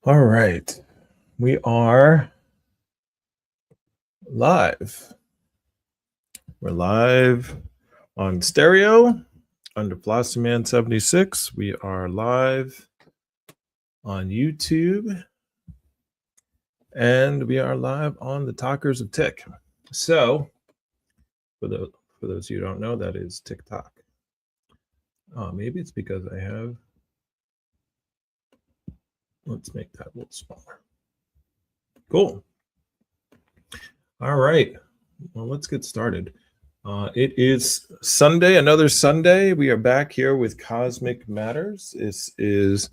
All right. We are live. We're live on stereo under Flossyman 76. We are live on YouTube. And we are live on the Talkers of Tick. So, for those of you who don't know, that is TikTok. Maybe it's because I have. Let's make that a little smaller. Cool. All right. Well, let's get started. It is Sunday, another Sunday. We are back here with Cosmic Matters. This is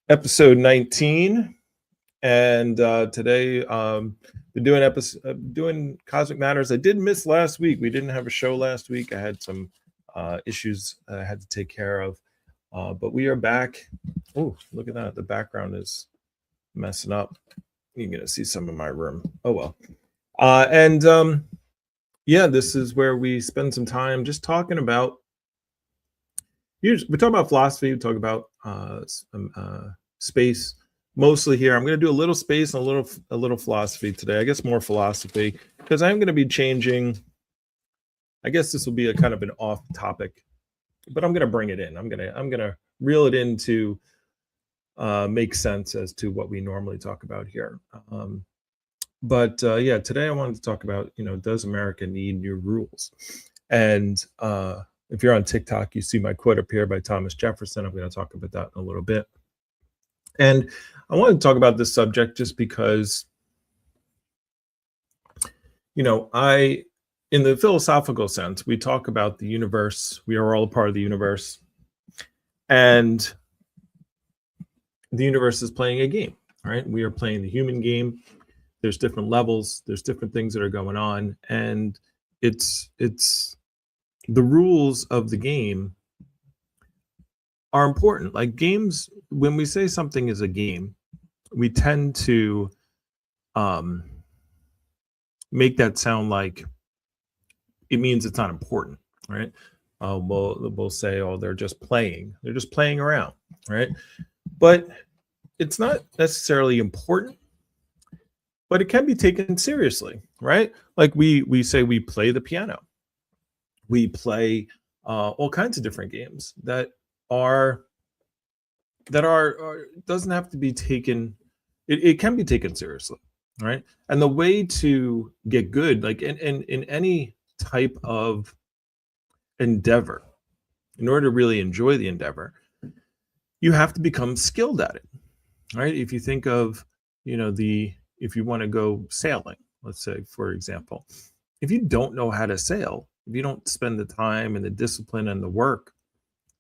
episode 19. And today, we're doing Cosmic Matters. I did miss last week. We didn't have a show last week. I had some issues I had to take care of. But we are back. Oh, look at that. The background is messing up. You're going to see some of my room. Oh, well. Yeah, this is where we spend some time just talking about. We talk about philosophy. We talk about space. Mostly here, I'm going to do a little space and a little philosophy today. I guess more philosophy because I'm going to be changing. I guess this will be a kind of an off topic, but I'm going to bring it in. I'm going to reel it in to make sense as to what we normally talk about here. But yeah, today I wanted to talk about, does America need new rules? And if you're on TikTok, you see my quote up here by Thomas Jefferson. I'm going to talk about that in a little bit. And I wanted to talk about this subject just because, in the philosophical sense, we talk about the universe. We are all a part of the universe. And the universe is playing a game, right? We are playing the human game. There's different levels. There's different things that are going on. And it's the rules of the game are important. Like games, when we say something is a game, we tend to make that sound like it means it's not important, right? We'll say, oh, they're just playing around, right? But it's not necessarily important, but it can be taken seriously, right? Like we say we play the piano, we play all kinds of different games that are doesn't have to be taken. It can be taken seriously, right? And the way to get good, like in any type of endeavor, in order to really enjoy the endeavor, you have to become skilled at it, right? If you think of, if you want to go sailing, let's say, for example, if you don't know how to sail, if you don't spend the time and the discipline and the work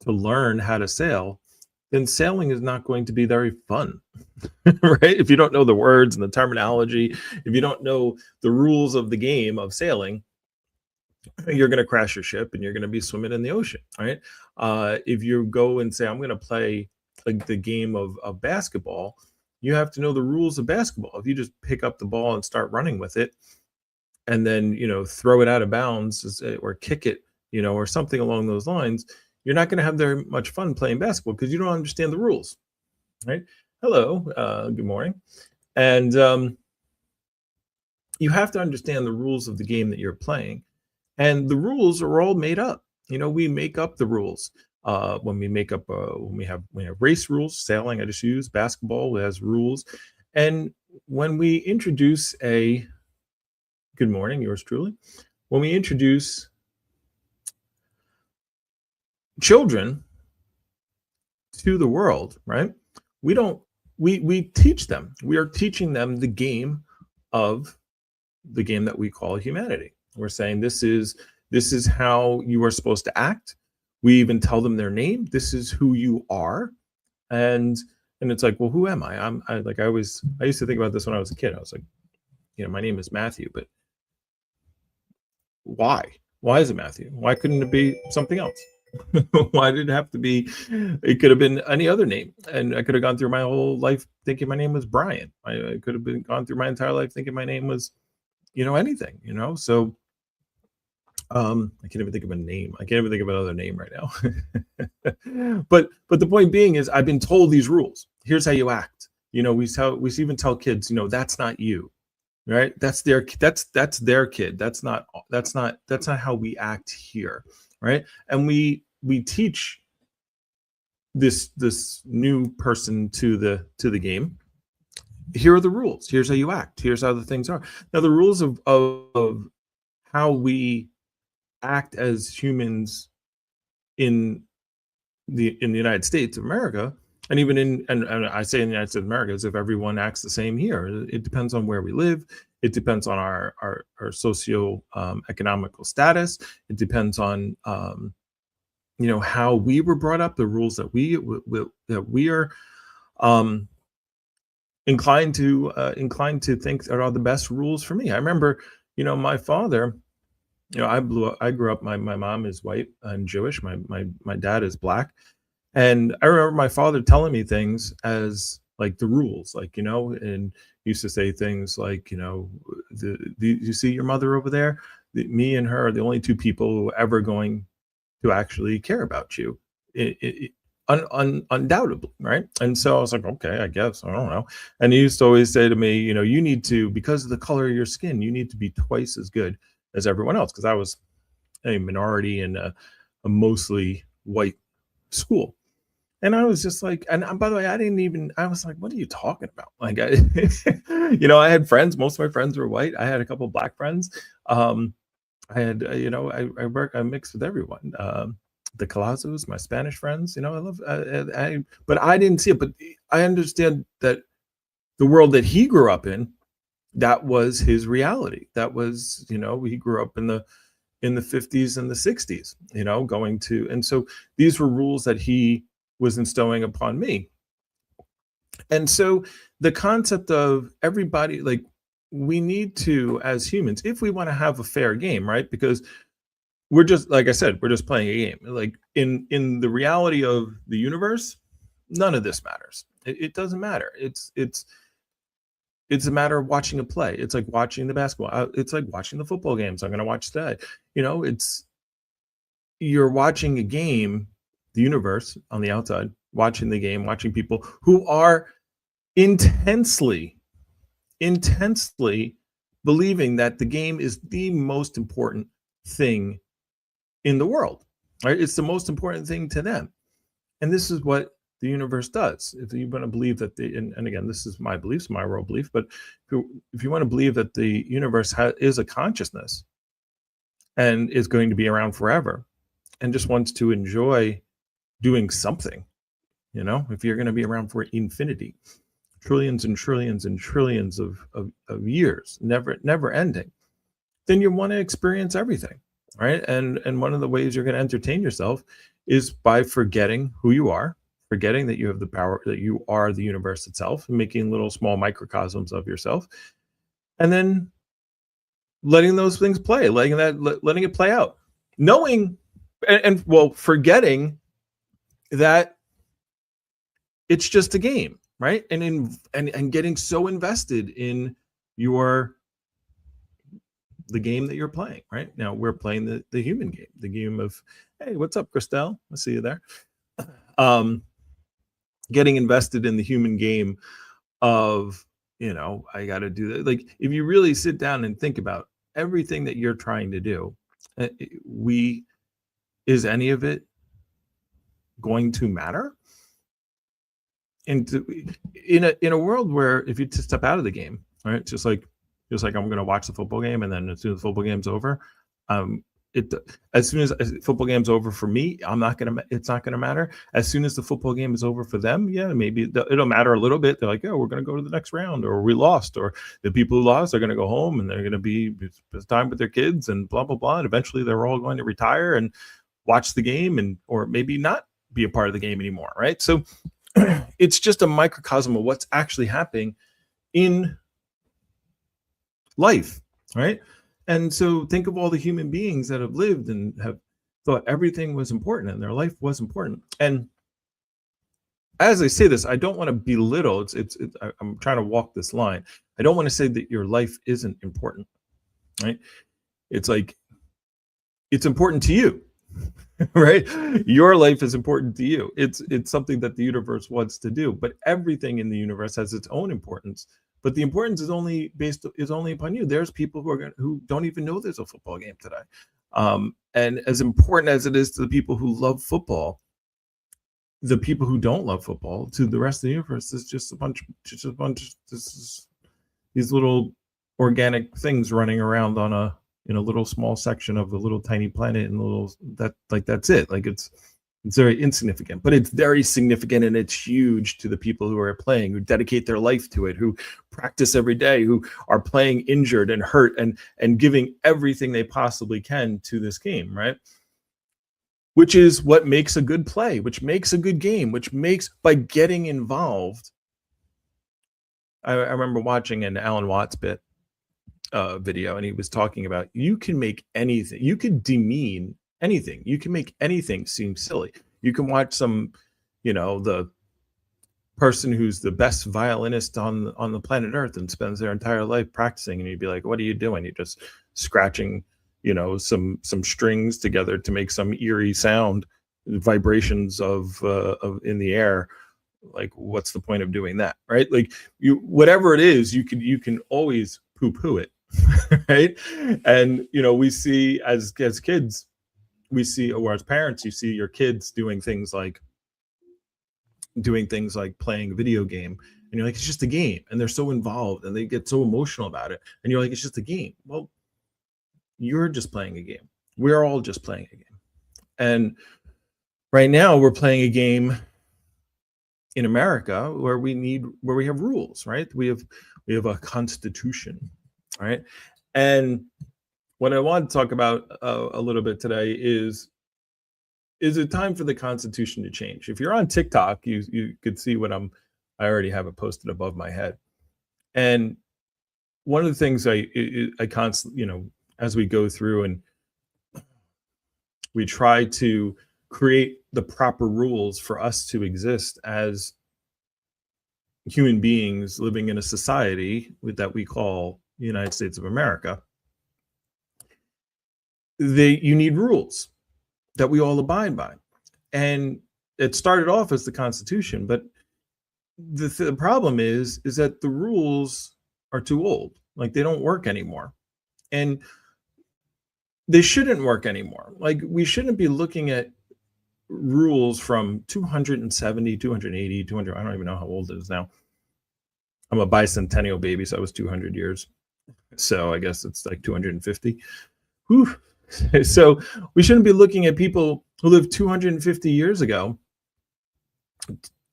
to learn how to sail, then sailing is not going to be very fun, right? If you don't know the words and the terminology, if you don't know the rules of the game of sailing, you're going to crash your ship and you're going to be swimming in the ocean, right? If you go and say, I'm going to play like the game of basketball, you have to know the rules of basketball. If you just pick up the ball and start running with it and then, throw it out of bounds or kick it, or something along those lines, you're not going to have very much fun playing basketball because you don't understand the rules, right? Hello, good morning. And you have to understand the rules of the game that you're playing. And the rules are all made up. We make up the rules. When we have race rules, sailing, I just use basketball has rules. And when we introduce good morning, yours truly, when we introduce children to the world, right? We teach them. We are teaching them the game that we call humanity. We're saying this is how you are supposed to act. We even tell them their name. This is who you are. And it's like, well, who am I? I used to think about this when I was a kid. I was like, my name is Matthew, but why? Why is it Matthew? Why couldn't it be something else? Why did it have to be? It could have been any other name, and I could have gone through my whole life thinking my name was Brian. I could have gone through my entire life thinking my name was, anything. So I can't even think of a name. I can't even think of another name right now. But the point being is, I've been told these rules. Here's how you act. We even tell kids, that's not you, right? That's their kid. That's not how we act here, right? And we teach this new person to the game. Here are the rules. Here's how you act. Here's how the things are. Now, the rules of how we act as humans in the United States of America, and even and I say in the United States of America as if everyone acts the same here. It depends on where we live. It depends on our socio economical status. It depends on how we were brought up, the rules that we are um, inclined to think are the best rules for me. I remember, my father. I grew up. My mom is white and Jewish. My dad is black, and I remember my father telling me things as like the rules, like and he used to say things like, you see your mother over there. Me and her are the only two people who are ever going to actually care about you. Undoubtedly, right? And so I was like, okay, I guess, I don't know. And he used to always say to me, you need to, because of the color of your skin, you need to be twice as good as everyone else, because I was a minority in a mostly white school. And I was just like, and by the way, I was like, what are you talking about? Like, I had friends. Most of my friends were white. I had a couple of black friends. I had, I mixed with everyone. The Calazos, my Spanish friends, I love, but I didn't see it. But I understand that the world that he grew up in, that was his reality. That was, he grew up in the 50s and the 60s, and so these were rules that he was instilling upon me. And so the concept of everybody, like, we need to, as humans, if we want to have a fair game, right? Because we're just, like I said, we're just playing a game. Like in the reality of the universe, none of this matters. It doesn't matter. It's a matter of watching a play. It's like watching the basketball. It's like watching the football games I'm going to watch today. You're watching a game, the universe on the outside, watching the game, watching people who are intensely believing that the game is the most important thing in the world, right? It's the most important thing to them. And this is what the universe does. If you want to believe that and again, this is my beliefs, my world belief, but if you want to believe that the universe is a consciousness and is going to be around forever and just wants to enjoy doing something, if you're going to be around for infinity, trillions and trillions and trillions of years, never ending, then you want to experience everything, right? And one of the ways you're going to entertain yourself is by forgetting who you are, forgetting that you have the power, that you are the universe itself, and making little small microcosms of yourself, and then letting those things play, letting it play out, knowing and forgetting that it's just a game, right? And getting so invested in the game that you're playing, right? Now we're playing the human game, the game of, hey, what's up, Christelle? I see you there. Getting invested in the human game of, I got to do that. Like, if you really sit down and think about everything that you're trying to do, is any of it going to matter? And in a world where if you just step out of the game, right, just like I'm going to watch the football game, and then as soon as the football game's over, as soon as football game's over for me, it's not gonna matter. As soon as the football game is over for them, yeah, maybe it'll matter a little bit. They're like, oh, we're gonna go to the next round, or we lost, or the people who lost are gonna go home and they're gonna be time with their kids and blah blah blah. And eventually, they're all going to retire and watch the game, or maybe not be a part of the game anymore, right? So it's just a microcosm of what's actually happening in life, right? And so think of all the human beings that have lived and have thought everything was important and their life was important. And as I say this, I don't want to belittle. I'm trying to walk this line. I don't want to say that your life isn't important, right? It's like, it's important to you. right? Your life is important to you. It's something that the universe wants to do, but everything in the universe has its own importance. But the importance is only upon you. There's people who don't even know there's a football game today. And as important as it is to the people who love football, the people who don't love football, to the rest of the universe, is just a bunch. This is these little organic things running around on a little small section of a little tiny planet, and that's it. Like it's very insignificant, but it's very significant, and it's huge to the people who are playing, who dedicate their life to it, who practice every day, who are playing injured and hurt and giving everything they possibly can to this game, right? Which is what makes a good play, which makes a good game, which makes, by getting involved. I remember watching an Alan Watts bit video, and he was talking about, you can make anything, you could demean anything, you can make anything seem silly. You can watch the person who's the best violinist on the planet Earth and spends their entire life practicing, and you'd be like, what are you doing? You're just scratching some strings together to make some eerie sound, vibrations of in the air. Like, what's the point of doing that, right? Like, whatever it is, you can always poo-poo it. Right? And we see as kids, or as parents, you see your kids doing things like playing a video game, and you're like, it's just a game, and they're so involved and they get so emotional about it, and you're like, it's just a game. Well, you're just playing a game. We're all just playing a game. And right now we're playing a game in America where we have rules, right? We have a constitution, right? And what I want to talk about a little bit today is it time for the Constitution to change? If you're on TikTok, you could see what I already have it posted above my head. And one of the things I constantly, as we go through and we try to create the proper rules for us to exist as human beings living in a society that we call the United States of America, you need rules that we all abide by. And it started off as the Constitution, but the problem is that the rules are too old. Like, they don't work anymore. And they shouldn't work anymore. Like, we shouldn't be looking at rules from 270, 280, 200. I don't even know how old it is now. I'm a bicentennial baby, so I was 200 years. So I guess it's like 250. Whew. So we shouldn't be looking at people who lived 250 years ago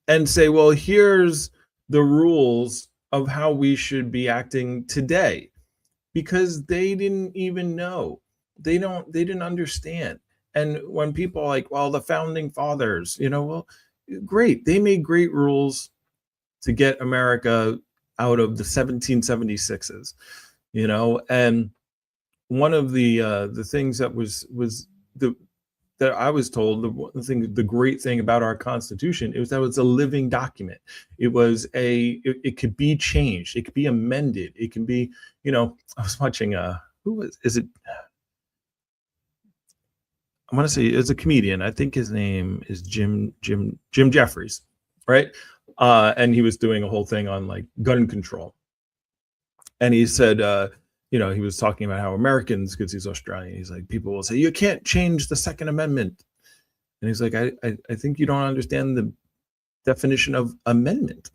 and say, well, here's the rules of how we should be acting today, because they didn't even know. They didn't understand. And when people are like, well, the founding fathers, well, great. They made great rules to get America out of the 1776s, and one of the things that that I was told, the great thing about our Constitution is that it's a living document. It could be changed. It could be amended. It can be, I was watching I want to say it's a comedian. I think his name is Jim Jeffries, right? And he was doing a whole thing on like gun control. And he said, he was talking about how Americans, because he's Australian, he's like, people will say, you can't change the Second Amendment. And he's like, I think you don't understand the definition of amendment.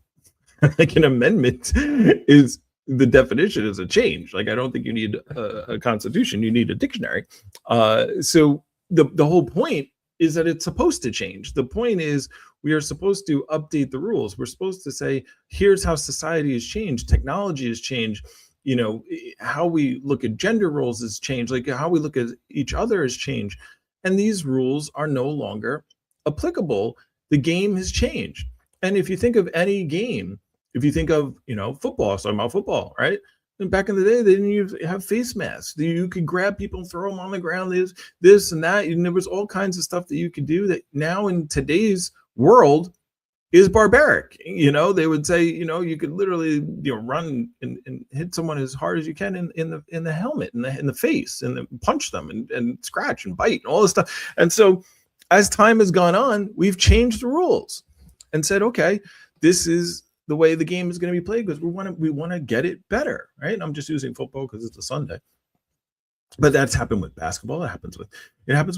Like, an amendment is, the definition is a change. Like, I don't think you need a constitution, you need a dictionary. So the whole point is that it's supposed to change. The point is, we are supposed to update the rules. We're supposed to say, here's how society has changed. Technology has changed. How we look at gender roles has changed. Like, how we look at each other has changed. And these rules are no longer applicable. The game has changed. And if you think of any game, if you think of, football, I was talking about football, right? And back in the day, they didn't have face masks. You could grab people and throw them on the ground, this and that. And there was all kinds of stuff that you could do that now in today's world, is barbaric. They would say, you could literally, run and hit someone as hard as you can in the helmet, in the face, and punch them and scratch and bite and all this stuff. And so as time has gone on, we've changed the rules and said, okay, this is the way the game is going to be played because we want to get it better, right? I'm just using football because it's a Sunday. But that's happened with basketball. It happens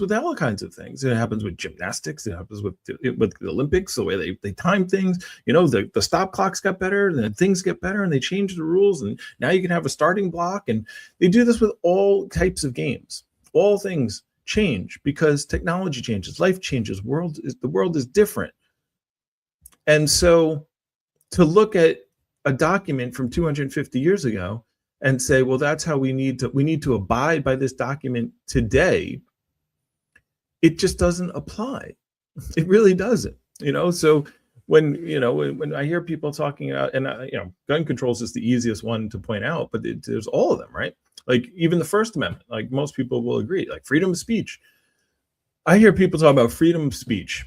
with all kinds of things. It happens with gymnastics. It happens with the Olympics, the way they time things. The stop clocks got better, and then things get better, and they change the rules. And now you can have a starting block. And they do this with all types of games. All things change because technology changes, life changes, the world is different. And so to look at a document from 250 years ago and say, well, that's how we need to abide by this document today, it just doesn't apply. It really doesn't. So when I hear people talking about, and gun controls is the easiest one to point out, but there's all of them, right? Like even the First Amendment, like most people will agree, like freedom of speech. I hear people talk about freedom of speech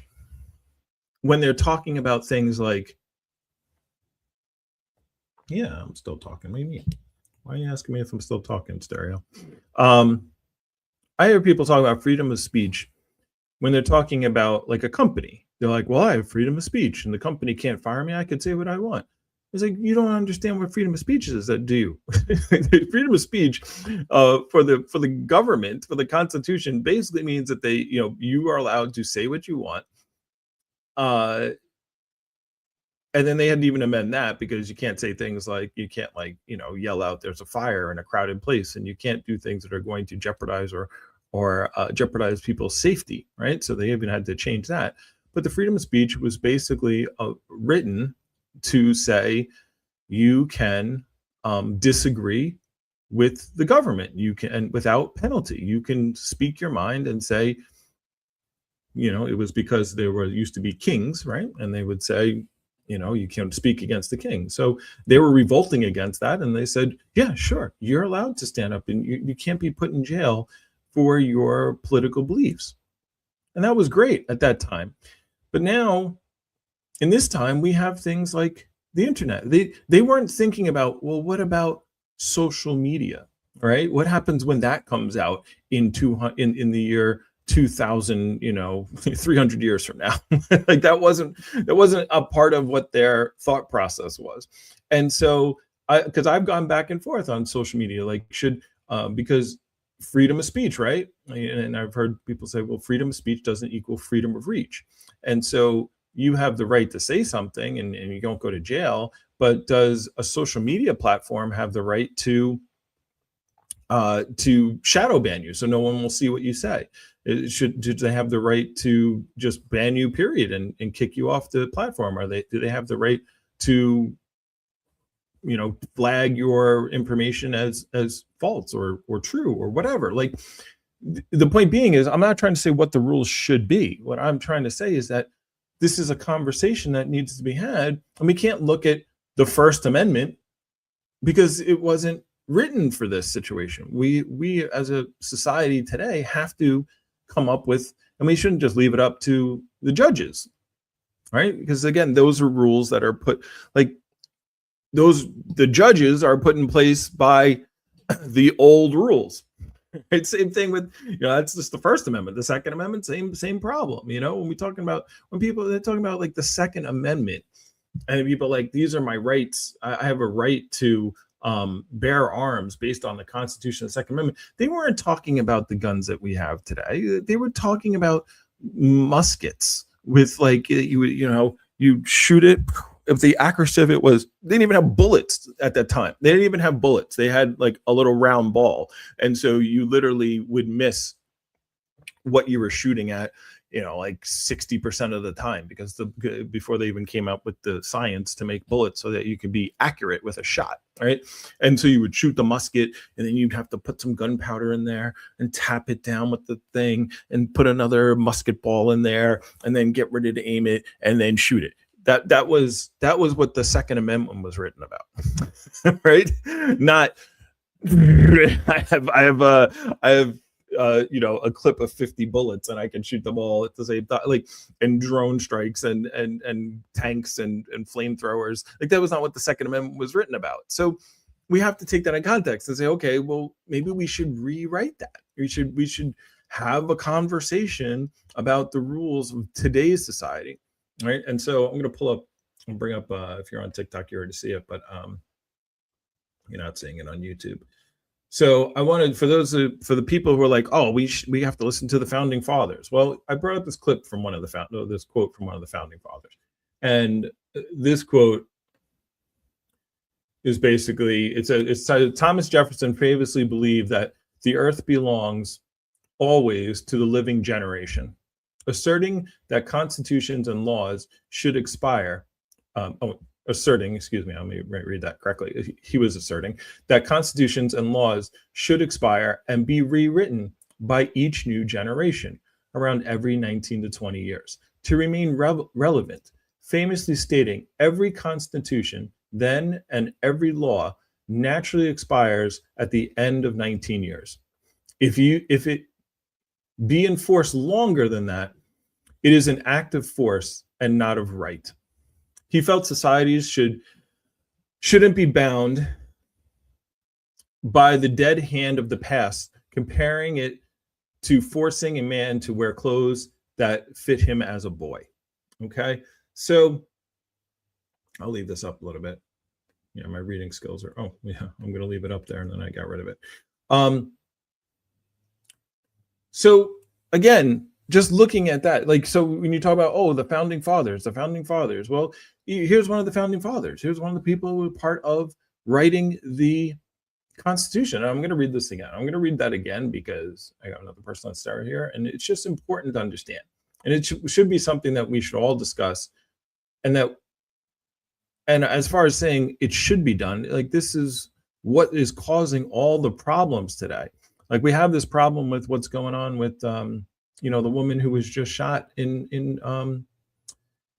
when they're talking about things like, yeah, I'm still talking. What do you mean? Why are you asking me if I'm still talking, stereo? I hear people talk about freedom of speech when they're talking about like a company. They're like, well, I have freedom of speech and the company can't fire me. I could say what I want. It's like, you don't understand what freedom of speech is, do you? Freedom of speech for the government, for the Constitution, basically means that you are allowed to say what you want. And then they hadn't even amend that because you can't say things like, you can't yell out there's a fire in a crowded place, and you can't do things that are going to jeopardize or jeopardize people's safety, right? So they even had to change that. But the freedom of speech was basically written to say you can disagree with the government. You can, and without penalty, you can speak your mind and say, it was because there used to be kings, right? And they would say, you can't speak against the king. So they were revolting against that. And they said, yeah, sure, you're allowed to stand up and you can't be put in jail for your political beliefs. And that was great at that time. But now, in this time, we have things like the internet. They weren't thinking about, well, what about social media, right? What happens when that comes out in the year 2000, 300 years from now? Like that wasn't a part of what their thought process was. And so because I've gone back and forth on social media, like because freedom of speech, right? And I've heard people say, well, freedom of speech doesn't equal freedom of reach. And so you have the right to say something and you don't go to jail, but does a social media platform have the right to shadow ban you so no one will see what you say? Should they have the right to just ban you, period, and kick you off the platform? Do they have the right to flag your information as false or true or whatever? Like the point being is, I'm not trying to say what the rules should be. What I'm trying to say is that this is a conversation that needs to be had, and we can't look at the First Amendment because it wasn't written for this situation. We as a society today have to come up with, and we shouldn't just leave it up to the judges, right? Because again, those are rules that are put, like the judges are put in place by the old rules. Right? Same thing with, that's just the First Amendment. The Second Amendment, same problem. When they're talking about like the Second Amendment, and people are like, these are my rights. I have a right to bear arms based on the Constitution, the Second Amendment. They weren't talking about the guns that we have today. They were talking about muskets with like, you shoot it. If the accuracy of it was, they didn't even have bullets at that time. They didn't even have bullets. They had like a little round ball. And so you literally would miss what you were shooting at, like 60% of the time, because before they even came out with the science to make bullets so that you could be accurate with a shot, right? And so you would shoot the musket, and then you'd have to put some gunpowder in there and tap it down with the thing and put another musket ball in there and then get ready to aim it and then shoot it. That was what the Second Amendment was written about, right? Not I have a clip of 50 bullets and I can shoot them all at the same time, like, and drone strikes and tanks and flamethrowers. Like, that was not what the Second Amendment was written about. So we have to take that in context and say, okay, well, maybe we should rewrite that. We should have a conversation about the rules of today's society, right? And so I'm going to pull up and bring up, if you're on TikTok, you already see it, but you're not seeing it on YouTube. So I wanted, for the people who are like, oh, we have to listen to the founding fathers. Well, I brought up this clip from this quote from one of the founding fathers, and this quote is basically, it's Thomas Jefferson famously believed that the earth belongs always to the living generation, asserting that constitutions and laws should expire. Asserting, excuse me, let me read that correctly. He was asserting that constitutions and laws should expire and be rewritten by each new generation around every 19 to 20 years to remain relevant, famously stating every constitution then and every law naturally expires at the end of 19 years. If it be enforced longer than that, it is an act of force and not of right. He felt societies shouldn't be bound by the dead hand of the past, comparing it to forcing a man to wear clothes that fit him as a boy. Okay, so I'll leave this up a little bit. Yeah, my reading skills are, oh yeah, I'm going to leave it up there, and then I got rid of it. So again, just looking at that, like, so when you talk about, oh, the founding fathers, well, here's one of the founding fathers. Here's one of the people who were part of writing the Constitution. And I'm going to read this again. I'm going to read that again because I got another person on star here, and it's just important to understand. And it should be something that we should all discuss. And as far as saying it should be done, like, this is what is causing all the problems today. Like, we have this problem with what's going on with, the woman who was just shot in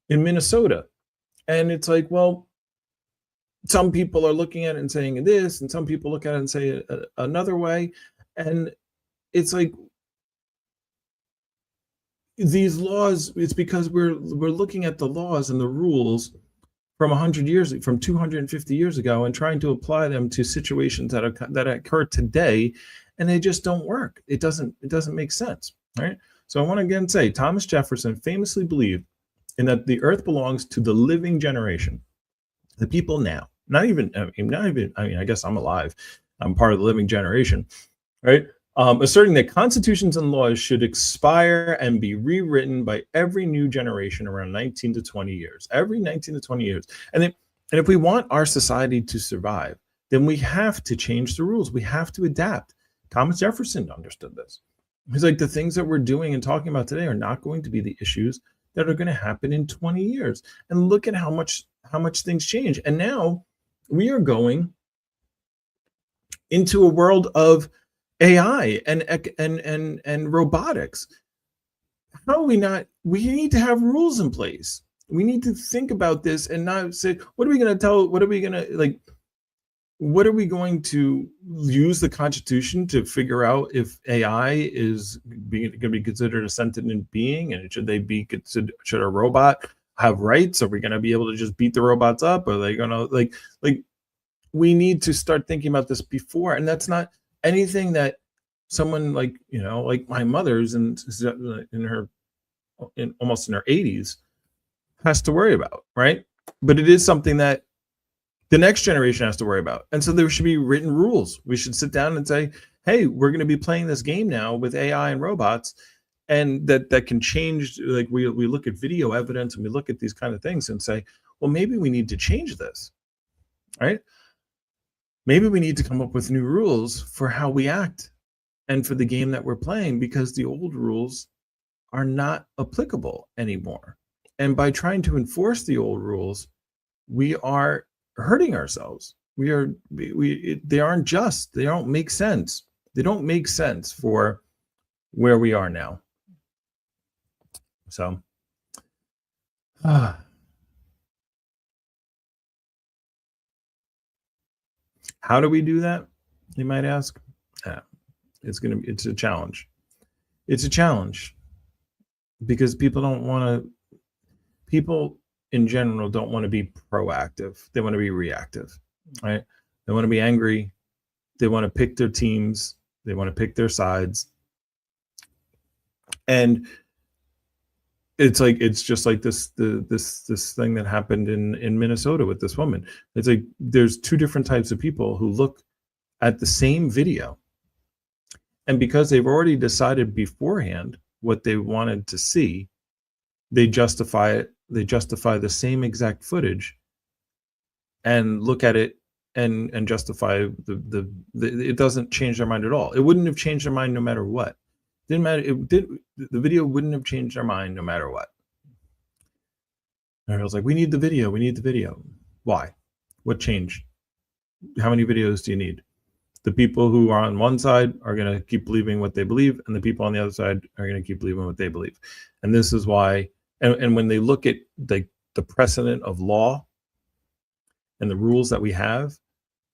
Minnesota. And it's like, well, some people are looking at it and saying this, and some people look at it and say another way. And it's like, these laws, it's because we're looking at the laws and the rules from 250 years ago, and trying to apply them to situations that occur today, and they just don't work. It doesn't make sense, right? So I want to again say, Thomas Jefferson famously believed in that the earth belongs to the living generation, the people now. I guess I'm alive. I'm part of the living generation, right? Asserting that constitutions and laws should expire and be rewritten by every new generation around 19 to 20 years. Every 19 to 20 years. And if we want our society to survive, then we have to change the rules. We have to adapt. Thomas Jefferson understood this. He's like, the things that we're doing and talking about today are not going to be the issues that are going to happen in 20 years. And look at how much things change. And now we are going into a world of AI and robotics. How are we not? We need to have rules in place. We need to think about this and not say, what are we going to use the Constitution to figure out if AI is going to be considered a sentient being, and should a robot have rights? Are we going to be able to just beat the robots up? Are they going to like we need to start thinking about this before, and that's not anything that someone like my mother's almost in her 80s has to worry about, right? But it is something that the next generation has to worry about. And so there should be written rules. We should sit down and say, hey, we're going to be playing this game now with AI and robots, and that can change. Like, we look at video evidence and we look at these kind of things and say, well, maybe we need to change this, right? Maybe we need to come up with new rules for how we act and for the game that we're playing, because the old rules are not applicable anymore. And by trying to enforce the old rules, we are hurting ourselves. They aren't just. They don't make sense. They don't make sense for where we are now. So, how do we do that, you might ask? It's a challenge. It's a challenge because people in general don't want to be proactive. They want to be reactive, right? They want to be angry. They want to pick their teams. They want to pick their sides. And it's just like this thing that happened in Minnesota with this woman. It's like there's two different types of people who look at the same video, and because they've already decided beforehand what they wanted to see, they justify it. They justify the same exact footage and look at it and justify the it doesn't change their mind at all. It wouldn't have changed their mind no matter what. Didn't matter. The video wouldn't have changed their mind no matter what. And I was like, we need the video. We need the video. Why? What changed? How many videos do you need? The people who are on one side are going to keep believing what they believe, and the people on the other side are going to keep believing what they believe. And this is why, and when they look at the precedent of law and the rules that we have,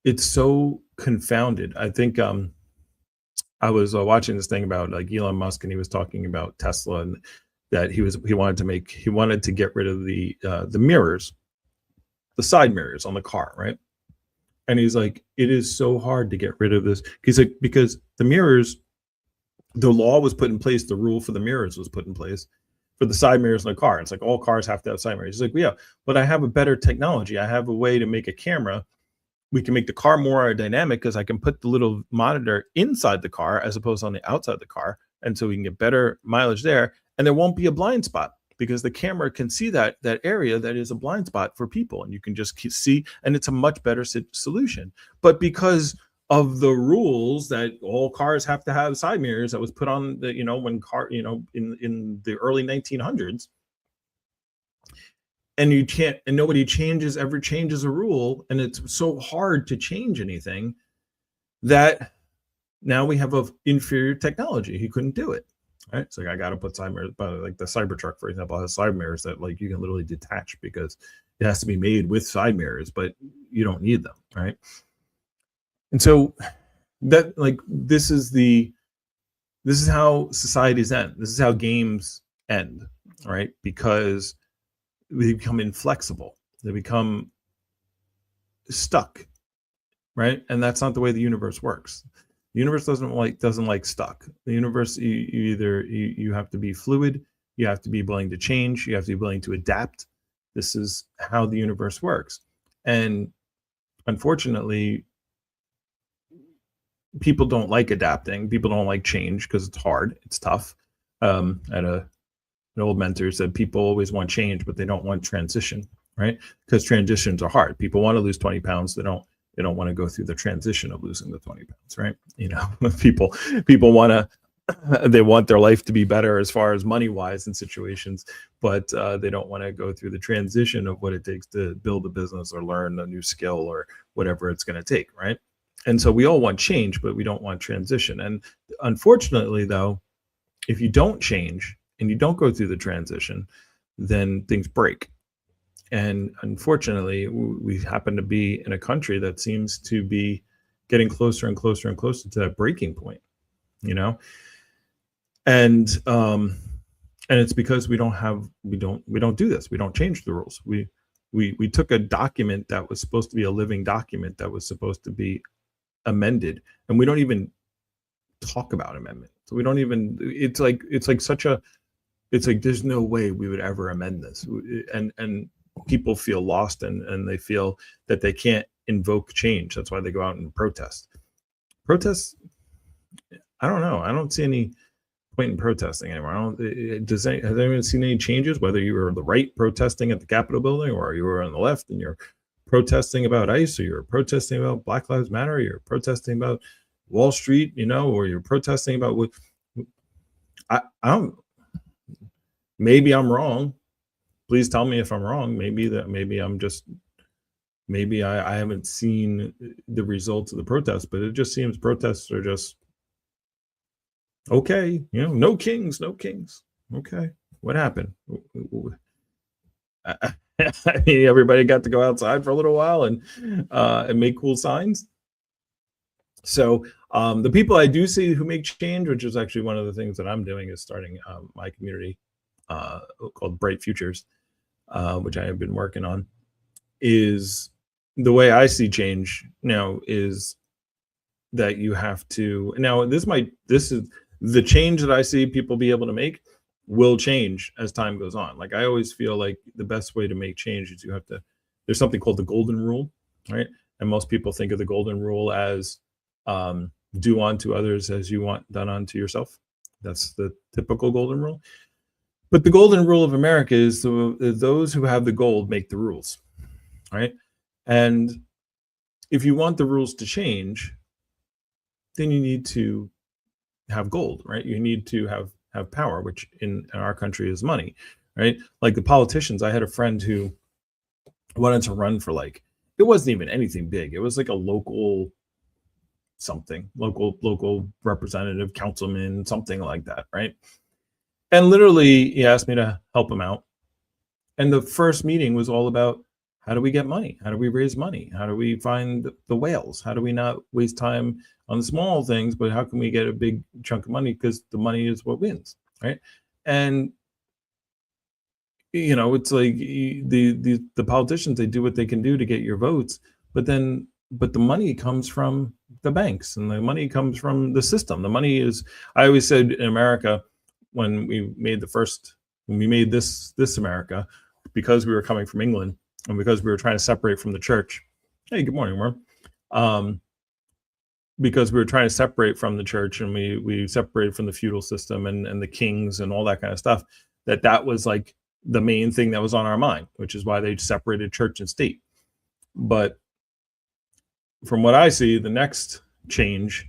it's so confounded. I think I was watching this thing about like Elon Musk, and he was talking about Tesla, and that he wanted to get rid of the mirrors, the side mirrors on the car, right? And he's like, it is so hard to get rid of this. He's like, because the mirrors, the law was put in place, the rule for the mirrors was put in place for the side mirrors in a car. It's like all cars have to have side mirrors. He's like, well, yeah, but I have a better technology. I have a way to make a camera. We can make the car more aerodynamic because I can put the little monitor inside the car as opposed to on the outside of the car. And so we can get better mileage there. And there won't be a blind spot because the camera can see that area that is a blind spot for people. And you can just see, and it's a much better solution. But because of the rules that all cars have to have side mirrors that was put on the, when car, in the early 1900s, and you can't, and nobody ever changes a rule, and it's so hard to change anything that now we have an inferior technology. He couldn't do it. Right? It's like, I got to put side mirrors, but like the Cybertruck, for example, has side mirrors that like you can literally detach because it has to be made with side mirrors, but you don't need them, right? And so that, like, this is how societies end. This is how games end, right? Because they become inflexible. They become stuck, right? And that's not the way the universe works. The universe doesn't like stuck. The universe, you have to be fluid, you have to be willing to change, you have to be willing to adapt. This is how the universe works. And unfortunately, people don't like adapting. People don't like change because it's hard, it's tough. An old mentor said people always want change, but they don't want transition, right? Because transitions are hard. People want to lose 20 pounds. They don't want to go through the transition of losing the 20 pounds, right? People want to, they want their life to be better as far as money wise in situations, but they don't want to go through the transition of what it takes to build a business or learn a new skill or whatever it's going to take, right? And so we all want change, but we don't want transition. And unfortunately, though, if you don't change and you don't go through the transition, then things break. And unfortunately, we happen to be in a country that seems to be getting closer and closer and closer to that breaking point, and it's because we don't do this. We don't change the rules. We took a document that was supposed to be a living document that was supposed to be amended, and we don't even talk about amendment. So we don't even. It's like there's no way we would ever amend this, and people feel lost and they feel that they can't invoke change. That's why they go out and protest. Protests, I don't know. I don't see any point in protesting anymore. Has anyone seen any changes, whether you were on the right protesting at the Capitol building or you were on the left and you're protesting about ICE, or you're protesting about Black Lives Matter, or you're protesting about Wall Street, or you're protesting about what I don't, maybe I'm wrong. Please tell me if I'm wrong. Maybe I haven't seen the results of the protests, but it just seems protests are just okay. No kings. Okay, what happened? I mean, everybody got to go outside for a little while and make cool signs. So the people I do see who make change, which is actually one of the things that I'm doing, is starting my community uh, called Bright Futures, which I have been working on. Is the way I see change now is that you have to now this is the change that I see people be able to make will change as time goes on. Like I always feel like the best way to make change is you have to there's something called the golden rule, right? And most people think of the golden rule as do unto others as you want done unto yourself. That's the typical golden rule. But the golden rule of America is those who have the gold make the rules, right? And if you want the rules to change, then you need to have gold, right? You need to have power, which in our country is money, right? Like the politicians, I had a friend who wanted to run for like it wasn't even anything big. It was like a local something, local representative, councilman, something like that, right? And literally he asked me to help him out. And the first meeting was all about how do we get money? How do we raise money? How do we find the whales? How do we not waste time on the small things, but how can we get a big chunk of money? Because the money is what wins, right? And it's like the politicians, they do what they can do to get your votes, but the money comes from the banks and the money comes from the system. The money is I always said in America when we made this America, because we were coming from England and because we were trying to separate from the church. Hey, good morning, Worm. Because we were trying to separate from the church and we separated from the feudal system and the kings and all that kind of stuff, that was like the main thing that was on our mind, which is why they separated church and state. But from what I see, the next change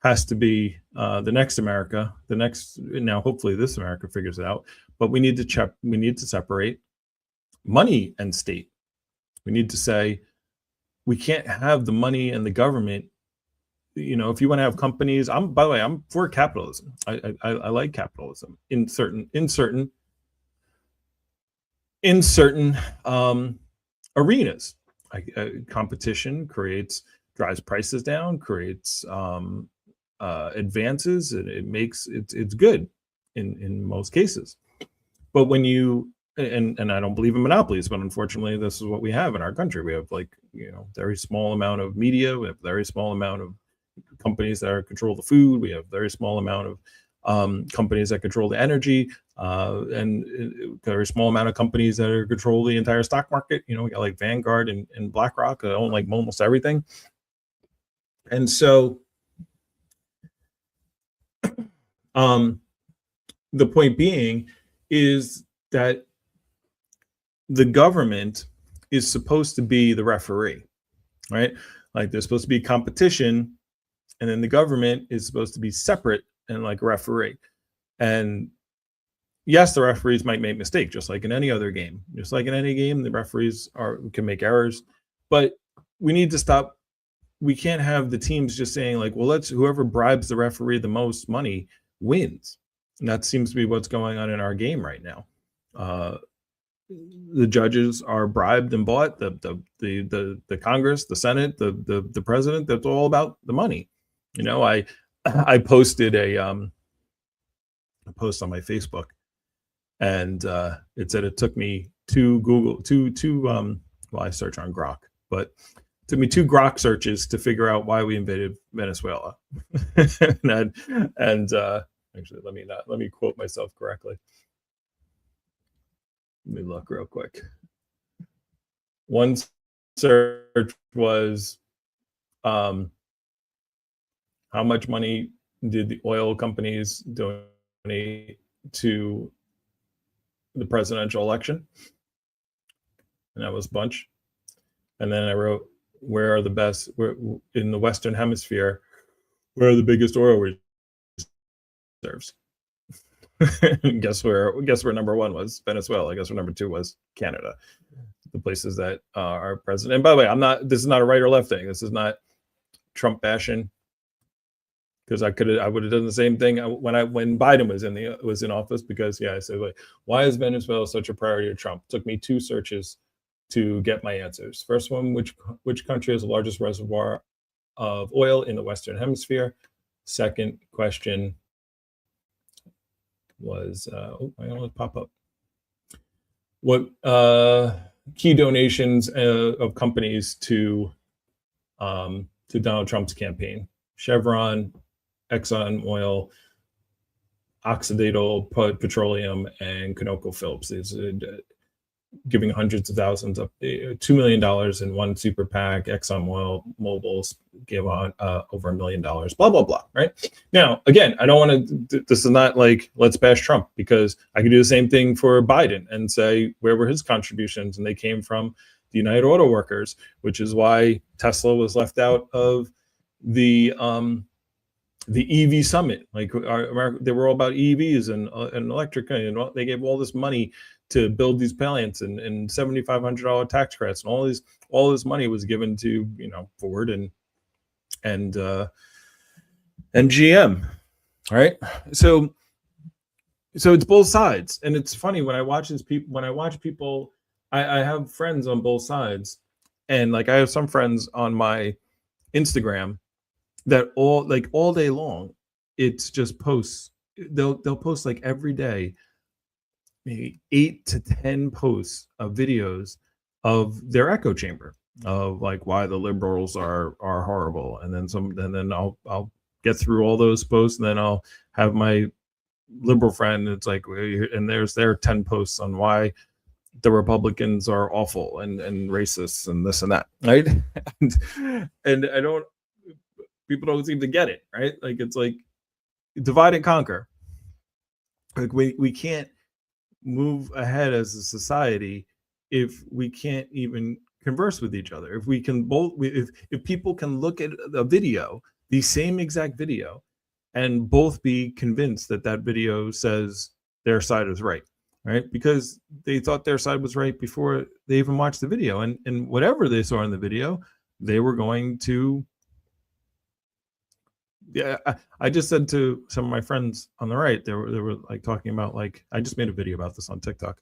has to be the next America, now hopefully this America figures it out, but we need to separate money and state. We need to say we can't have the money and the government. If you want to have companies, by the way, I'm for capitalism. I like capitalism in certain arenas. Competition drives prices down, creates advances, and it's good in most cases. But when you and I don't believe in monopolies, but unfortunately this is what we have in our country. We have very small amount of media, we have very small amount of companies that control the food, we have very small amount of companies that control the energy, and a very small amount of companies that control the entire stock market. We got like Vanguard and BlackRock that own like almost everything. And so the point being is that the government is supposed to be the referee, right? Like there's supposed to be competition, and then the government is supposed to be separate and like a referee. And yes, the referees might make mistakes, just like in any other game. Just like in any game, the referees can make errors, but we need to stop. We can't have the teams just saying like, well, whoever bribes the referee the most money wins. And that seems to be what's going on in our game right now. The judges are bribed and bought. The Congress, the Senate, the president. That's all about the money. I posted a post on my Facebook, and it said it took me I search on Grok, but it took me 2 Grok searches to figure out why we invaded Venezuela. and actually, let me quote myself correctly. Let me look real quick. One search was how much money did the oil companies donate to the presidential election? And that was a bunch. And then I wrote, where are the best, in the Western Hemisphere, where are the biggest oil reserves? guess where number 1 was? Venezuela. Guess where number 2 was? Canada. The places that are president. And by the way, this is not a right or left thing. This is not Trump bashing, because I would have done the same thing when Biden was in office, because I said, like, why is Venezuela such a priority to Trump? It took me 2 searches to get my answers. First one, which country has the largest reservoir of oil in the Western Hemisphere. Second question was, I almost pop up. What key donations of companies to Donald Trump's campaign? Chevron, Exxon Oil, Occidental Petroleum, and ConocoPhillips. These giving hundreds of thousands of $2 million in one super PAC. Exxon Mobil gave on over $1 million. Blah blah blah. Right now, again, I don't want to. This is not like let's bash Trump, because I could do the same thing for Biden and say where were his contributions, and they came from the United Auto Workers, which is why Tesla was left out of the EV summit. Like they were all about EVs and electric, and they gave all this money to build these plants and $7,500 tax credits, and all this money was given to Ford and GM, right? So it's both sides, and it's funny when I watch people. I have friends on both sides, and like I have some friends on my Instagram that all day long, it's just posts. They'll post like every day, maybe 8 to 10 posts of videos of their echo chamber of like why the liberals are horrible, and then I'll get through all those posts, and then I'll have my liberal friend. It's like, and their 10 posts on why the Republicans are awful and racists and this and that, right? and I don't. People don't seem to get it, right? Like it's like divide and conquer. Like we can't move ahead as a society if we can't even converse with each other. If we can if people can look at a video, the same exact video, and both be convinced that video says their side is right, right? Because they thought their side was right before they even watched the video, and whatever they saw in the video, they were going to. Yeah, I just said to some of my friends on the right, they were like talking about, like, I just made a video about this on TikTok,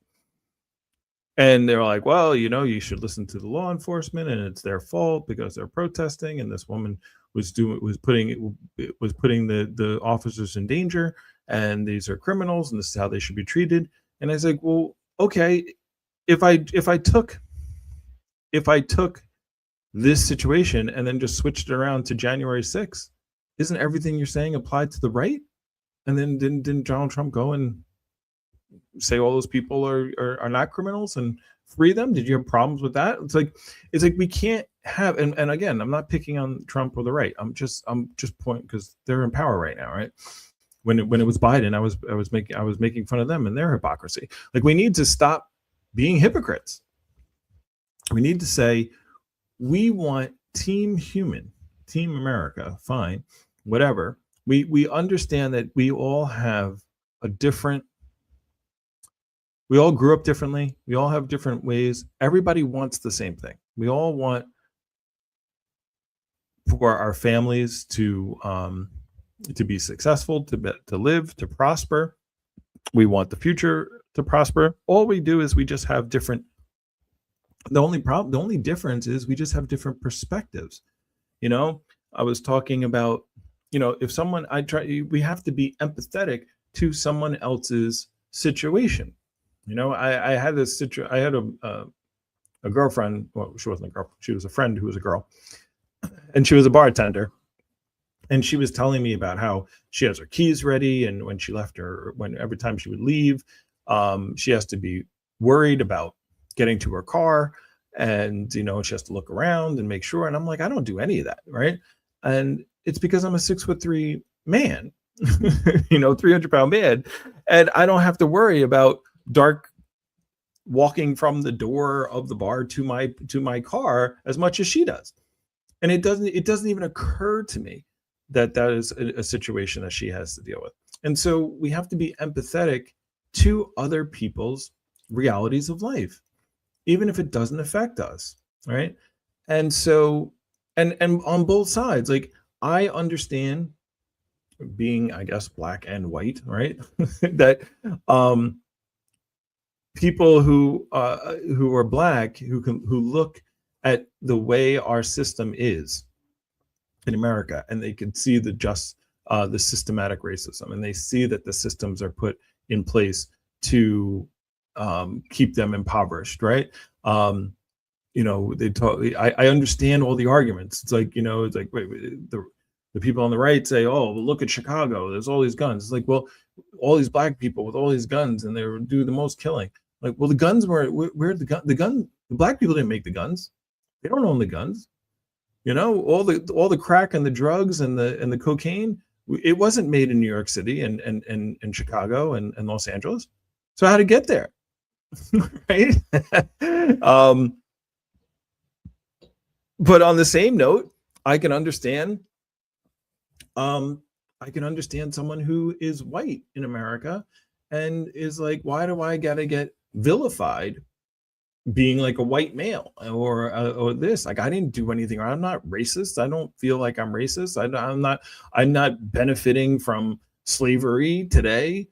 and they were like, well, you should listen to the law enforcement, and it's their fault because they're protesting, and this woman was putting the officers in danger, and these are criminals, and this is how they should be treated. And I was like, well, okay, if I took this situation and then just switched it around to January 6th, isn't everything you're saying applied to the right? And then didn't Donald Trump go and say all those people are not criminals and free them? Did you have problems with that? It's like we can't have, and again, I'm not picking on Trump or the right. I'm just pointing, because they're in power right now, right? When it was Biden, I was making fun of them and their hypocrisy. Like, we need to stop being hypocrites. We need to say we want Team Human, Team America, fine, whatever. We understand that we all have we all grew up differently. We all have different ways. Everybody wants the same thing. We all want for our families to be successful, to live, to prosper. We want the future to prosper. All we do is we just have different. The only difference is we just have different perspectives. I was talking about, if someone, we have to be empathetic to someone else's situation. I had this I had a girlfriend. Well, she wasn't a girl. She was a friend who was a girl, and she was a bartender. And she was telling me about how she has her keys ready, and when every time she would leave, she has to be worried about getting to her car, and she has to look around and make sure. And I'm like, I don't do any of that, right? And it's because I'm a 6'3" man, 300-pound man, and I don't have to worry about dark walking from the door of the bar to my car as much as she does. And it doesn't even occur to me that is a situation that she has to deal with. And so we have to be empathetic to other people's realities of life, even if it doesn't affect us, right? And so, and on both sides, like, I understand being, I guess, black and white, right? that people who are black, who look at the way our system is, in America, and they can see the systematic racism, and they see that the systems are put in place to keep them impoverished, right? They talk. I understand all the arguments. It's like, it's like, wait, the people on the right say, oh, well, look at Chicago. There's all these guns. It's like, well, all these black people with all these guns, and they do the most killing. Like, well, the guns where the black people didn't make the guns. They don't own the guns. All the crack and the drugs and the cocaine. It wasn't made in New York City and Chicago and Los Angeles. So how to get there, right? But on the same note, I can understand someone who is white in America and is like, why do I gotta get vilified being like a white male or this? Like, I didn't do anything. I'm not racist. I don't feel like I'm racist. I'm not benefiting from slavery today.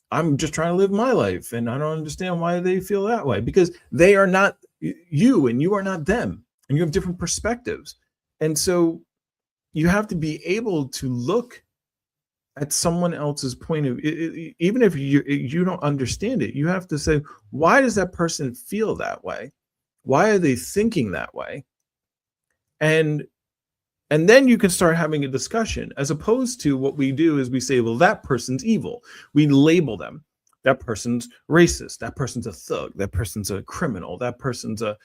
I'm just trying to live my life, and I don't understand why they feel that way, because they are not you and you are not them, and you have different perspectives. And so you have to be able to look at someone else's point of even if you don't understand it, you have to say, why does that person feel that way? Why are they thinking that way? And then you can start having a discussion, as opposed to what we do is we say, well, that person's evil. We label them. That person's racist. That person's a thug. That person's a criminal. That person's a.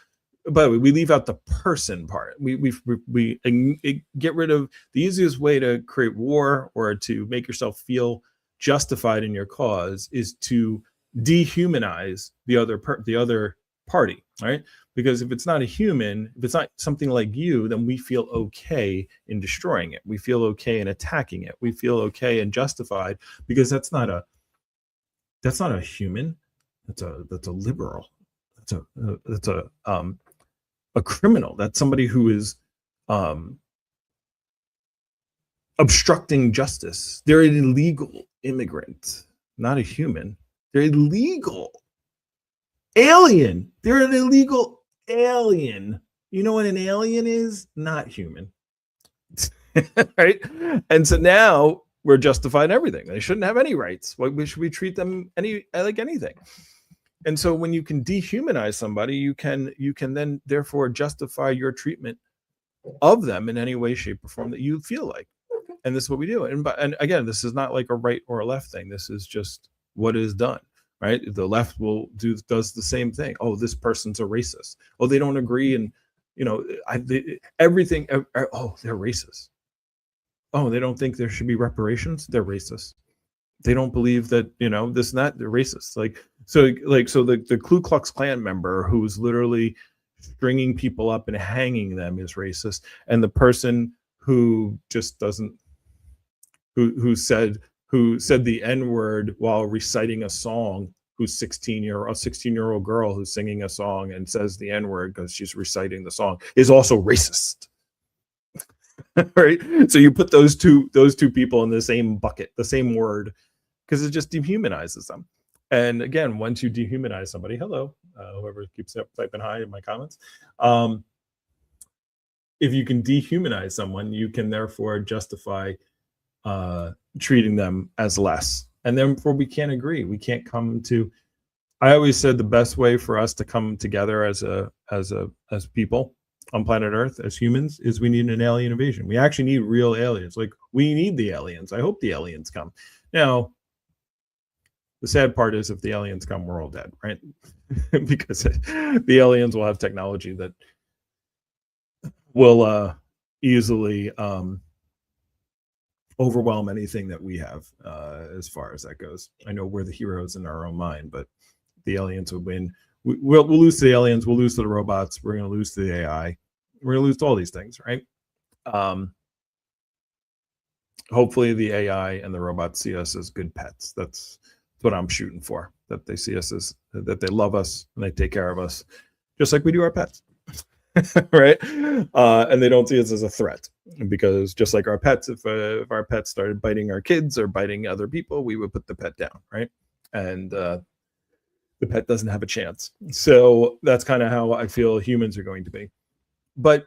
By the way, we leave out the person part. We get rid of the easiest way to create war or to make yourself feel justified in your cause is to dehumanize the other party, right? Because if it's not a human, if it's not something like you, then we feel okay in destroying it. We feel okay in attacking it. We feel okay and justified, because that's not a human. That's a liberal. That's a criminal. That's somebody who is obstructing justice. They're an illegal immigrant, not a human. They're illegal. Alien. They're an illegal alien. You know what an alien is? Not human. Right? And so now we're justifying everything. They shouldn't have any rights. Why should we treat them like anything? And so when you can dehumanize somebody, you can then therefore justify your treatment of them in any way, shape, or form that you feel like. And this is what we do. And again, this is not like a right or a left thing. This is just what is done, right? The left does the same thing. Oh, this person's a racist. Oh, they don't agree, and everything. Oh, they're racist. Oh, they don't think there should be reparations. They're racist. They don't believe that this and that. They're racist. So the Ku Klux Klan member who's literally stringing people up and hanging them is racist, and the person who just doesn't who said the N-word while reciting a song, who's a 16-year-old girl who's singing a song and says the N-word because she's reciting the song, is also racist. Right? So you put those two people in the same bucket, the same word, because it just dehumanizes them. And again, once you dehumanize somebody, hello, whoever keeps typing hi in my comments, if you can dehumanize someone, you can therefore justify treating them as less. And therefore we can't agree. We can't come to. I always said the best way for us to come together as people on planet Earth, as humans, is we need an alien invasion. We actually need real aliens. Like, we need the aliens. I hope the aliens come. Now, the sad part is if the aliens come, we're all dead, right? Because the aliens will have technology that will easily overwhelm anything that we have as far as that goes. I know we're the heroes in our own mind, but the aliens would win. We'll lose to the aliens. We'll lose to the robots. We're going to lose to the AI. We're going to lose to all these things, right? Hopefully the AI and the robots see us as good pets. That's what I'm shooting for, that they see us as, that they love us and they take care of us just like we do our pets. Right? And they don't see us as a threat, because just like our pets, if our pets started biting our kids or biting other people, we would put the pet down, right? And the pet doesn't have a chance. So that's kind of how I feel humans are going to be. But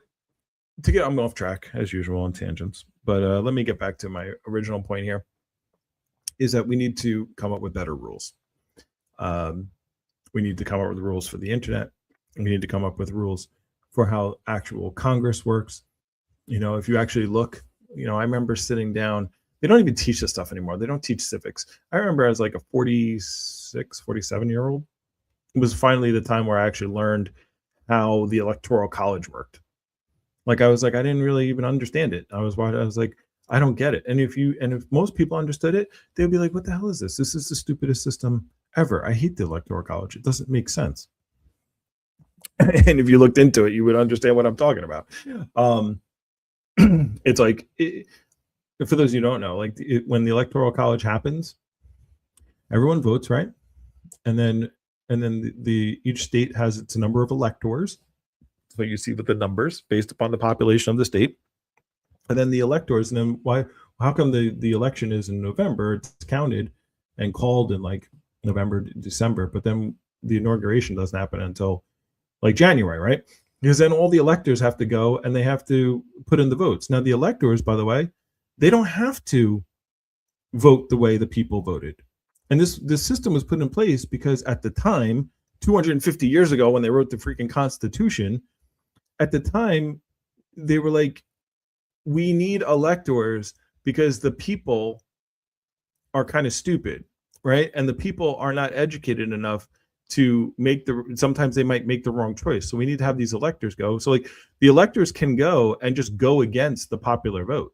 I'm off track as usual on tangents, but let me get back to my original point here. Is that we need to come up with better rules. Um, we need to come up with rules for the internet. We need to come up with rules for how actual Congress works. If you actually look, I remember sitting down. They don't even teach this stuff anymore. They don't teach civics. I remember as like a 46, 47-year old, it was finally the time where I actually learned how the Electoral College worked. Like I was like, I didn't really even understand it. I was like, I don't get it. And if most people understood it, they'd be like, what the hell is this? This is the stupidest system ever. I hate the Electoral College. It doesn't make sense. And if you looked into it, you would understand what I'm talking about. It's like, for those of you who don't know, like when the Electoral College happens, everyone votes, right? And then each state has its number of electors. So you see with the numbers based upon the population of the state, and then the electors. And then how come the election is in November? It's counted and called in like November, December, but then the inauguration doesn't happen until like January, right? Because then all the electors have to go and they have to put in the votes. Now the electors, by the way, they don't have to vote the way the people voted. And this system was put in place because at the time, 250 years ago, when they wrote the freaking Constitution, at the time, they were like, we need electors because the people are kind of stupid, right? And the people are not educated enough to sometimes they might make the wrong choice. So we need to have these electors go. So like the electors can go and just go against the popular vote.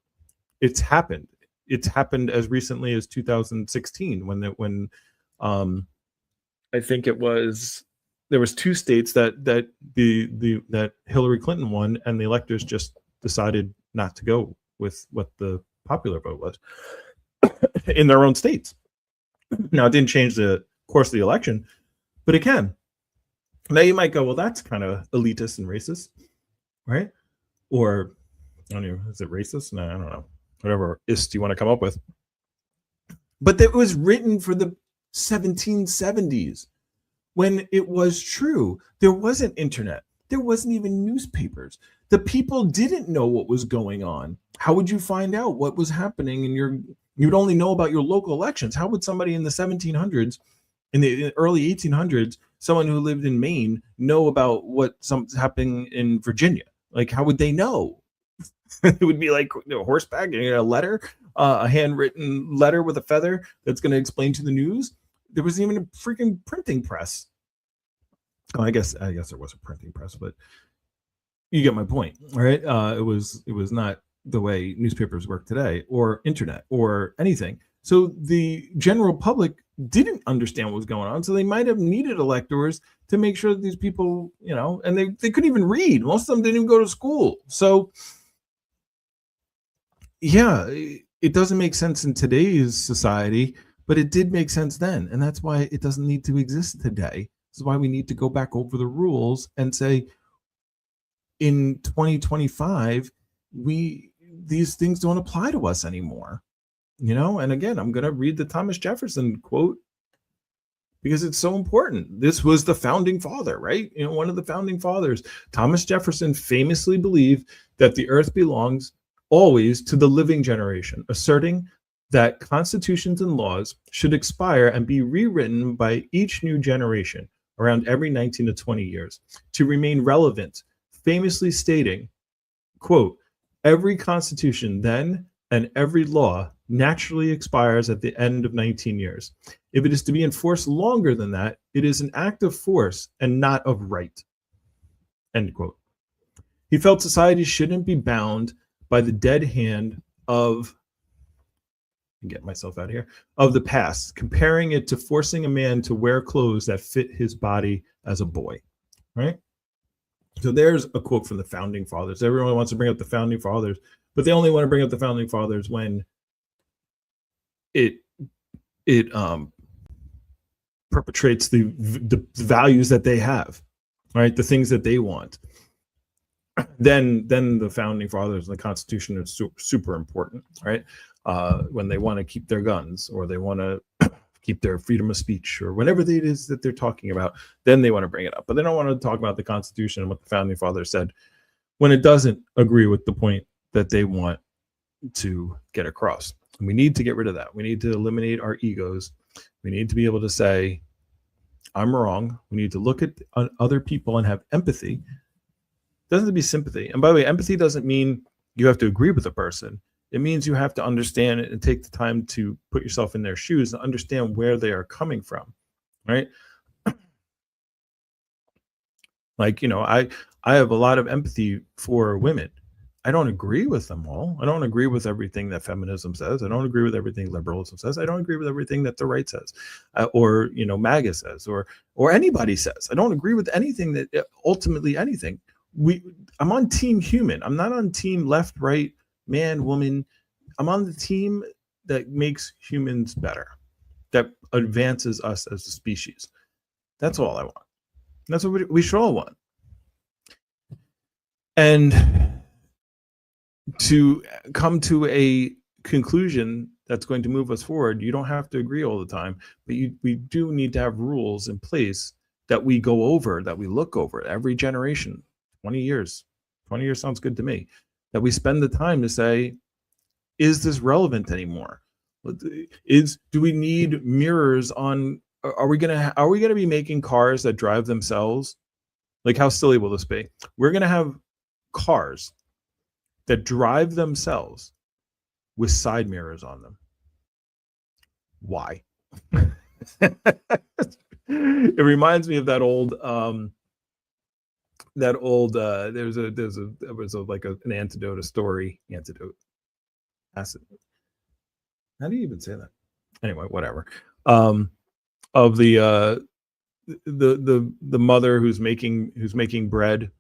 It's happened. It's happened as recently as 2016 when I think there was two states that Hillary Clinton won, and the electors just decided not to go with what the popular vote was in their own states. Now, it didn't change the course of the election, but it can. Now you might go, well, that's kind of elitist and racist, right? Or I don't know, is it racist? No, I don't know. Whatever ist you want to come up with. But that was written for the 1770s. When it was true, there wasn't internet. There wasn't even newspapers. The people didn't know what was going on. How would you find out what was happening you'd only know about your local elections? How would somebody in the 1700s, in the early 1800s, someone who lived in Maine know about something's happening in Virginia? Like, how would they know? It would be like horseback, a letter, a handwritten letter with a feather that's going to explain to the news. There wasn't even a freaking printing press. Oh, I guess there was a printing press, but you get my point, right? It was not the way newspapers work today, or internet, or anything. So the general public didn't understand what was going on. So they might have needed electors to make sure that these people, and they couldn't even read. Most of them didn't even go to school. So yeah, it doesn't make sense in today's society, but it did make sense then. And that's why it doesn't need to exist today. This is why we need to go back over the rules and say, in 2025, these things don't apply to us anymore. And again, I'm going to read the Thomas Jefferson quote because it's so important. This was the founding father, right? One of the founding fathers, Thomas Jefferson, famously believed that the earth belongs always to the living generation, asserting that constitutions and laws should expire and be rewritten by each new generation around every 19 to 20 years to remain relevant, famously stating, quote, every constitution then and every law naturally expires at the end of 19 years. If it is to be enforced longer than that, it is an act of force and not of right, end quote. He felt society shouldn't be bound by the dead hand of, get myself out of here, of the past, comparing it to forcing a man to wear clothes that fit his body as a boy, right? So there's a quote from the founding fathers. Everyone wants to bring up the founding fathers, but they only want to bring up the founding fathers when it perpetrates the values that they have, right? The things that they want. Then the founding fathers and the Constitution is super important, right? When they want to keep their guns, or they want to keep their freedom of speech, or whatever it is that they're talking about, then they want to bring it up. But they don't want to talk about the Constitution and what the founding fathers said when it doesn't agree with the point that they want to get across. And we need to get rid of that. We need to eliminate our egos. We need to be able to say, I'm wrong. We need to look at other people and have empathy. It doesn't have to be sympathy. And by the way, empathy doesn't mean you have to agree with a person. It means you have to understand it and take the time to put yourself in their shoes and understand where they are coming from, right? Like, I have a lot of empathy for women. I don't agree with them all. I don't agree with everything that feminism says. I don't agree with everything liberalism says. I don't agree with everything that the right says, or MAGA says, or anybody says. I don't agree with anything that ultimately anything. I'm on team human. I'm not on team left, right, man, woman. I'm on the team that makes humans better, that advances us as a species. That's all I want. That's what we should all want. And to come to a conclusion that's going to move us forward, you don't have to agree all the time, but we do need to have rules in place that we go over, that we look over every generation. 20 years sounds good to me. That we spend the time to say, is this relevant anymore? Do we need mirrors on? Are we gonna be making cars that drive themselves? Like, how silly will this be? We're gonna have cars that drive themselves with side mirrors on them. Why? It reminds me of that old there was an antidote, a story antidote. Acid. How do you even say that? Anyway, whatever. Of the mother who's making bread,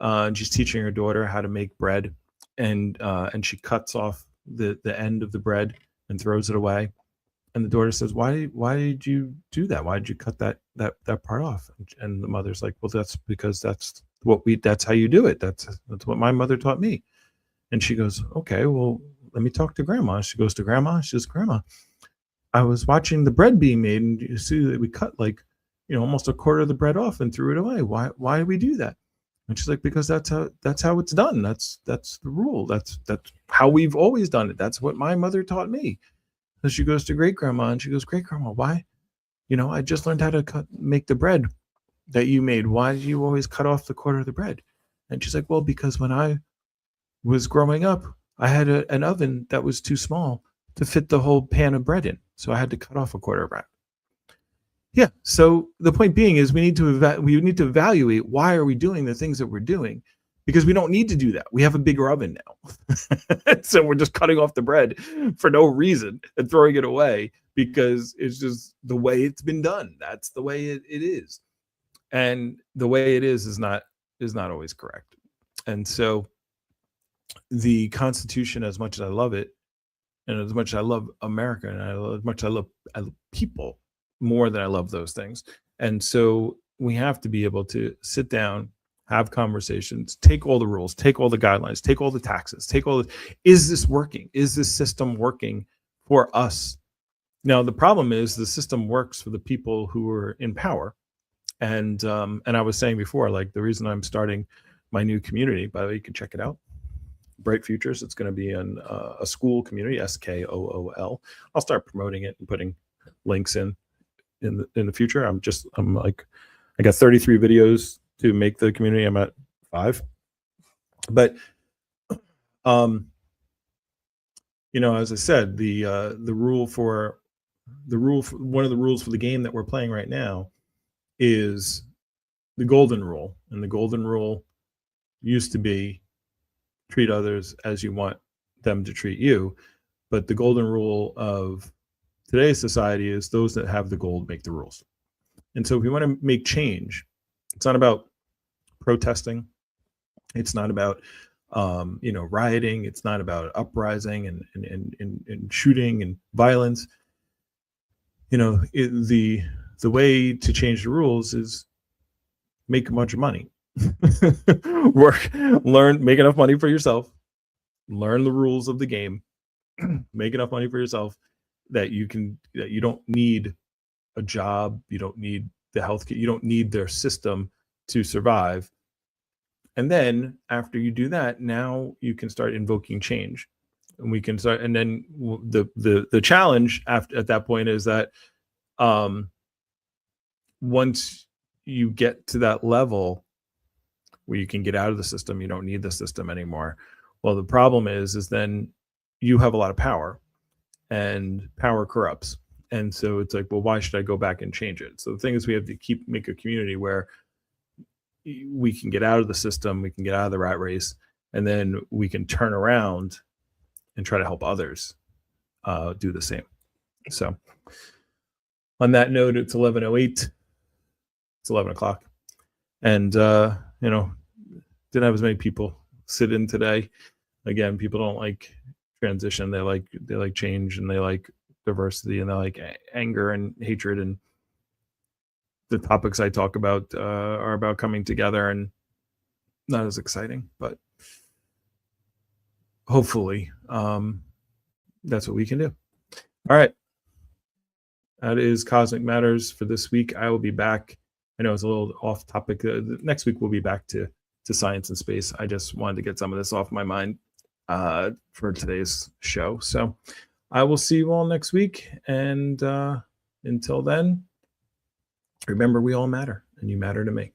and she's teaching her daughter how to make bread, and she cuts off the end of the bread and throws it away. And the daughter says, why did you do that? Why did you cut that part off? And the mother's like, well, that's because that's how you do it. That's what my mother taught me. And she goes, okay, well, let me talk to grandma. She goes to grandma. She says, Grandma, I was watching the bread being made, and you see that we cut almost a quarter of the bread off and threw it away. Why do we do that? And she's like, because that's how it's done. That's the rule. That's how we've always done it. That's what my mother taught me. So she goes to great grandma, and she goes, great grandma, why? I just learned how to make the bread that you made. Why do you always cut off the quarter of the bread? And she's like, well, because when I was growing up, I had an oven that was too small to fit the whole pan of bread in. So I had to cut off a quarter of bread. Yeah. So the point being is we need to evaluate, why are we doing the things that we're doing? Because we don't need to do that. We have a bigger oven now. So we're just cutting off the bread for no reason and throwing it away because it's just the way it's been done. That's the way it is. And the way it is not always correct. And so the Constitution, as much as I love it, and as much as I love America, and as much as I love people more than I love those things. And so we have to be able to sit down, have conversations, take all the rules, take all the guidelines, take all the taxes, is this working? Is this system working for us? Now, the problem is the system works for the people who are in power. And I was saying before, like, the reason I'm starting my new community, by the way, you can check it out, Bright Futures. It's going to be in a school community, SKOOL. I'll start promoting it and putting links in the future. I'm like, I got 33 videos to make the community. I'm at 5, but as I said, one of the rules for the game that we're playing right now is the golden rule. And the golden rule used to be treat others as you want them to treat you. But the golden rule of today's society is those that have the gold make the rules. And so if we want to make change, it's not about protesting. It's not about rioting. It's not about uprising and shooting and violence. The way to change the rules is make a bunch of money. Make enough money for yourself, learn the rules of the game, make enough money for yourself that you don't need a job, you don't need the healthcare, you don't need their system to survive, And then after you do that, now you can start invoking change, and we can start. And then the challenge after at that point is that um, once you get to that level where you can get out of the system, you don't need the system anymore. Well, the problem is then you have a lot of power, and power corrupts. And so it's like, well, why should I go back and change it? So the thing is, we have to make a community where we can get out of the system, we can get out of the rat race, and then we can turn around and try to help others do the same. So on that note, it's 11:08. It's 11 o'clock. And, didn't have as many people sit in today. Again, people don't like transition. They like change, and they like diversity, and they like anger and hatred. And the topics I talk about are about coming together, and not as exciting, but hopefully that's what we can do. All right. That is Cosmic Matters for this week. I will be back. I know it's a little off topic. Next week we'll be back to science and space. I just wanted to get some of this off my mind for today's show. So I will see you all next week. And until then, remember, we all matter, and you matter to me.